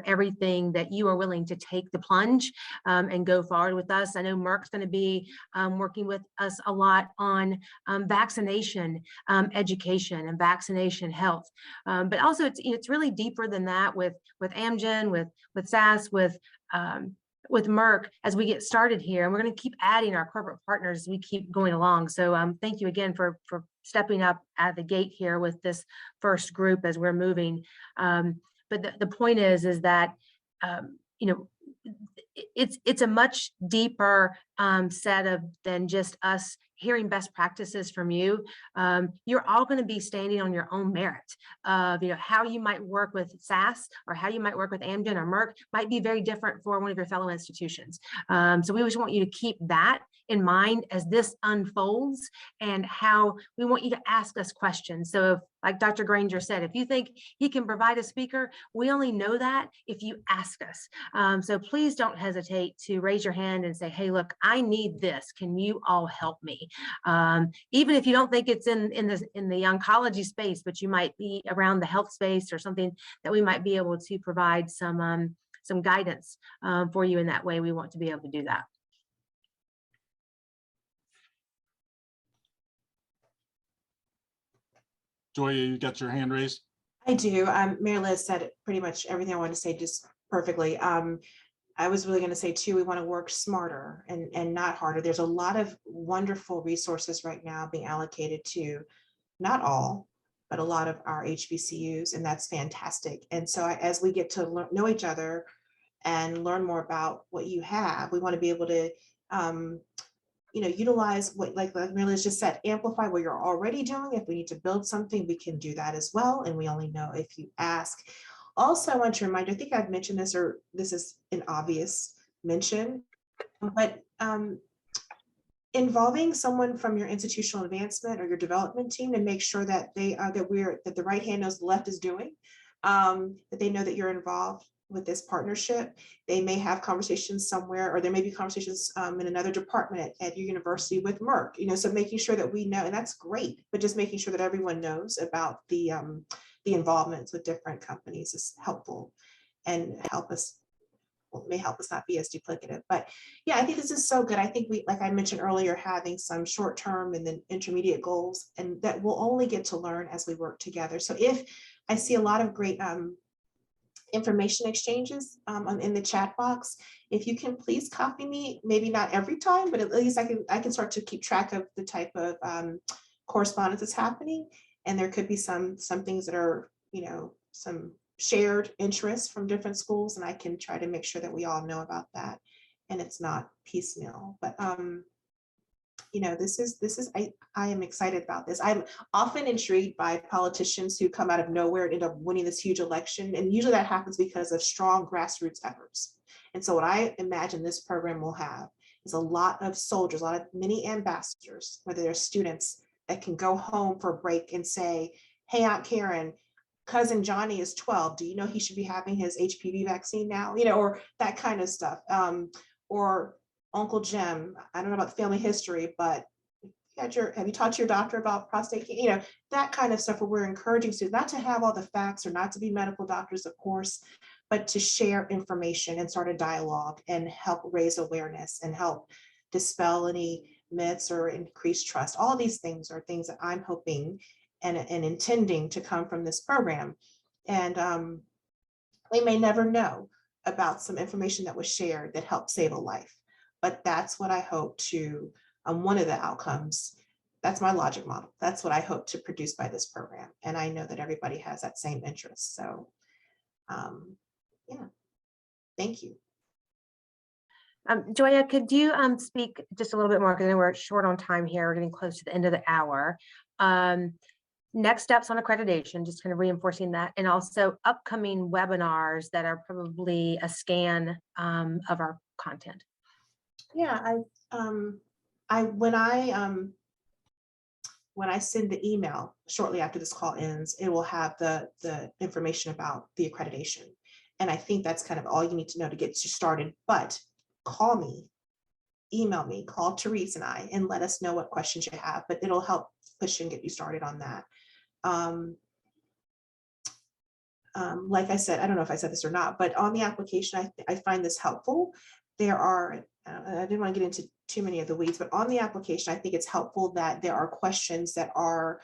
everything that you are willing to take the plunge and go forward with us. I know Merck's going to be working with us a lot on vaccination education and vaccination health. But also it's really deeper than that with Amgen, with SAS, with Merck as we get started here. And we're going to keep adding our corporate partners as we keep going along. So thank you again for stepping up at the gate here with this first group as we're moving. But the point is that, it's a much deeper set than just us hearing best practices from you. You're all going to be standing on your own merit of, how you might work with SAS or how you might work with Amgen or Merck might be very different for one of your fellow institutions. So we just want you to keep that in mind as this unfolds, and how we want you to ask us questions. So if, like Dr. Granger said, if you think he can provide a speaker, we only know that if you ask us. So please don't hesitate to raise your hand and say, hey, look, I need this. Can you all help me? Even if you don't think it's in the oncology space, but you might be around the health space or something that we might be able to provide some guidance for you in that way. We want to be able to do that. Joya, you got your hand raised? I do. Mary Liz said pretty much everything I wanted to say just perfectly. I was really going to say too, we want to work smarter and not harder. There's a lot of wonderful resources right now being allocated to not all, but a lot of our HBCUs, and that's fantastic. And so as we get to know each other and learn more about what you have, we want to be able to utilize what, like Mary just said, amplify what you're already doing. If we need to build something, we can do that as well. And we only know if you ask. Also, I want to remind you, I think I've mentioned this, or this is an obvious mention, but involving someone from your institutional advancement or your development team to make sure that that the right hand knows the left is doing, that they know that you're involved with this partnership. They may have conversations somewhere, or there may be conversations in another department at your university with Merck, so making sure that we know, and that's great, but just making sure that everyone knows about the involvements with different companies is helpful and may help us not be as duplicative. But yeah, I think this is so good. I think we, like I mentioned earlier, having some short-term and then intermediate goals, and that we'll only get to learn as we work together. So if I see a lot of great information exchanges in the chat box, if you can please copy me, maybe not every time, but at least I can start to keep track of the type of correspondence that's happening. And there could be some things that are, some shared interests from different schools, and I can try to make sure that we all know about that and it's not piecemeal. But I am excited about this. I'm often intrigued by politicians who come out of nowhere and end up winning this huge election, and usually that happens because of strong grassroots efforts. And so what I imagine this program will have is a lot of soldiers, a lot of mini ambassadors, whether they're students, that can go home for a break and say, hey, Aunt Karen, cousin Johnny is 12. Do you know he should be having his HPV vaccine now? Or that kind of stuff. Or Uncle Jim, I don't know about the family history, but have you talked to your doctor about prostate cancer? That kind of stuff, where we're encouraging students not to have all the facts or not to be medical doctors, of course, but to share information and start a dialogue and help raise awareness and help dispel any myths or increase trust. All these things are things that I'm hoping and intending to come from this program. And we may never know about some information that was shared that helped save a life, but that's what I hope to, one of the outcomes, that's my logic model. That's what I hope to produce by this program. And I know that everybody has that same interest. So yeah, thank you. Joya, could you speak just a little bit more, because I know we're short on time here, we're getting close to the end of the hour. Next steps on accreditation, just kind of reinforcing that, and also upcoming webinars that are probably a scan of our content. Yeah, when I send the email shortly after this call ends, it will have the information about the accreditation. And I think that's kind of all you need to know to get you started. But call me, email me, call Teresa and I, and let us know what questions you have, but it'll help push and get you started on that. Like I said, I don't know if I said this or not, but on the application, I find this helpful. There are, I didn't want to get into too many of the weeds, but on the application, I think it's helpful that there are questions that are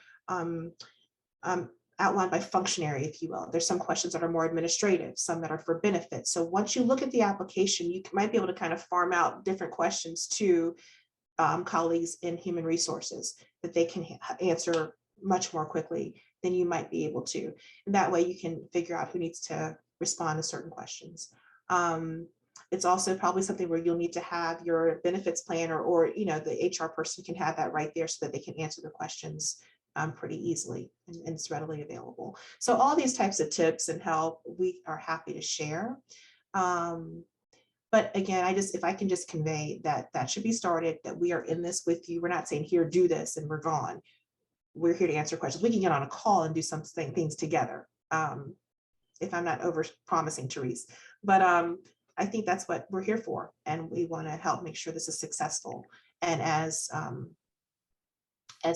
outlined by functionary, if you will. There's some questions that are more administrative, some that are for benefits. So once you look at the application, you might be able to kind of farm out different questions to colleagues in human resources that they can answer much more quickly than you might be able to. And that way you can figure out who needs to respond to certain questions. It's also probably something where you'll need to have your benefits plan, or the HR person can have that right there so that they can answer the questions pretty easily, and it's readily available. So all these types of tips and help we are happy to share. But But again, if I can just convey that that should be started, that we are in this with you. We're not saying here, do this and we're gone. We're here to answer questions. We can get on a call and do things together. If I'm not over promising, Teresa, but I think that's what we're here for. And we want to help make sure this is successful and as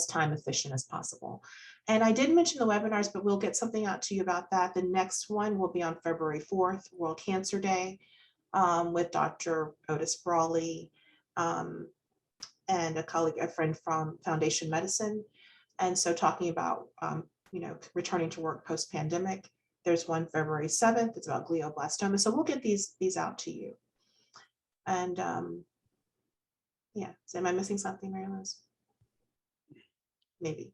time efficient as possible. And I did mention the webinars, but we'll get something out to you about that. The next one will be on February 4th, World Cancer Day, with Dr. Otis Brala and a friend from Foundation Medicine. And so talking about, returning to work post-pandemic. There's one February 7th, it's about glioblastoma. So we'll get these out to you. And yeah, so am I missing something, Mary Liz? Maybe.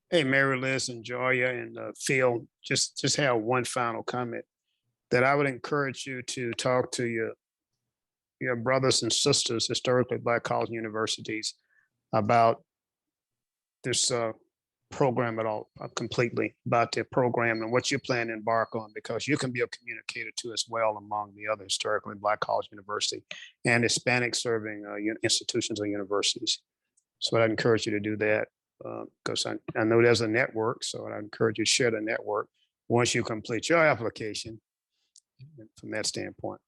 Hey, Mary Liz and Joya and Phil, just have one final comment that I would encourage you to talk to your brothers and sisters, historically Black college universities, about this program at all, completely about their program and what you plan to embark on, because you can be a communicator too as well among the other historically Black college university and Hispanic serving institutions or universities. So I'd encourage you to do that because I know there's a network, so I encourage you to share the network once you complete your application from that standpoint.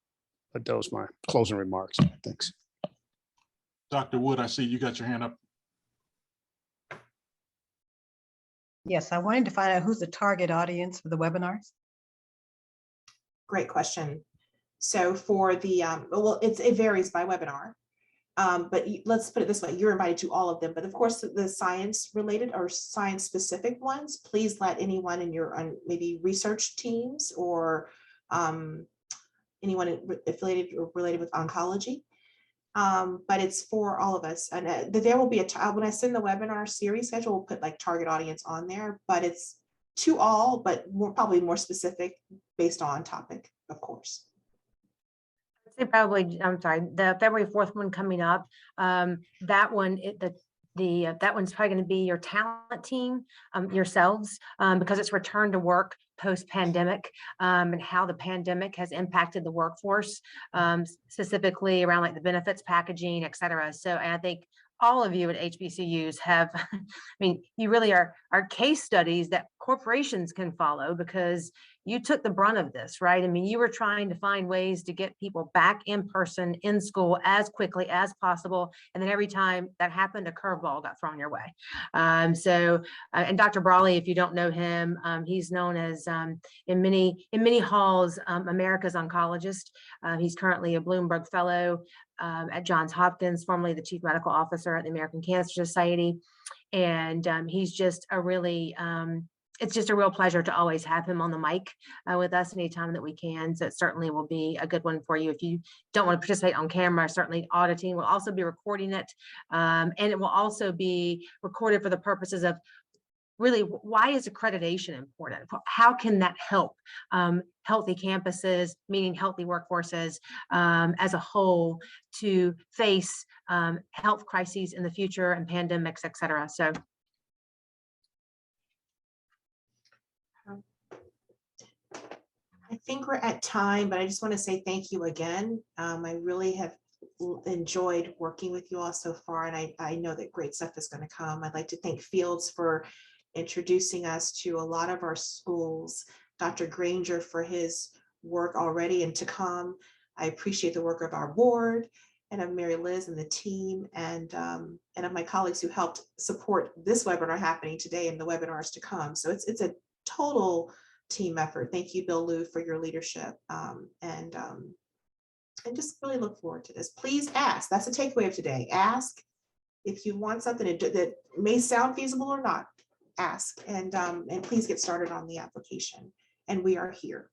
But those are my closing remarks. Thanks. Dr. Wood, I see you got your hand up. Yes, I wanted to find out who's the target audience for the webinars. Great question. So for the, well, it varies by webinar, but let's put it this way, you're invited to all of them. But of course, the science related or science specific ones, please let anyone in your maybe research teams or anyone affiliated or related with oncology. But it's for all of us. And there will be when I send the webinar series schedule, we'll put like target audience on there, but it's to all, but probably more specific based on topic, of course. I'd say probably, I'm sorry, the February 4th one coming up, that one, that one's probably going to be your talent team, yourselves, because it's return to work post-pandemic and how the pandemic has impacted the workforce, specifically around like the benefits packaging, et cetera. So I think all of you at HBCUs have, I mean, you really are case studies that corporations can follow because you took the brunt of this, right? I mean, you were trying to find ways to get people back in person in school as quickly as possible. And then every time that happened, a curveball got thrown your way. And Dr. Brala, if you don't know him, he's known as in many halls, America's oncologist. He's currently a Bloomberg Fellow at Johns Hopkins, formerly the Chief Medical Officer at the American Cancer Society. And he's just a really, it's just a real pleasure to always have him on the mic with us anytime that we can. So it certainly will be a good one for you. If you don't want to participate on camera, certainly auditing. We'll also be recording it. And it will also be recorded for the purposes of really, why is accreditation important? How can that help healthy campuses, meaning healthy workforces as a whole to face health crises in the future and pandemics, et cetera. So. I think we're at time, but I just want to say thank you again. I really have enjoyed working with you all so far, and I know that great stuff is going to come. I'd like to thank Fields for introducing us to a lot of our schools, Dr. Granger for his work already and to come. I appreciate the work of our board and of Mary Liz and the team and of my colleagues who helped support this webinar happening today and the webinars to come. So it's a total team effort. Thank you, Bill Liu, for your leadership and just really look forward to this. Please ask. That's the takeaway of today. Ask if you want something that may sound feasible or not. Ask and please get started on the application. And we are here.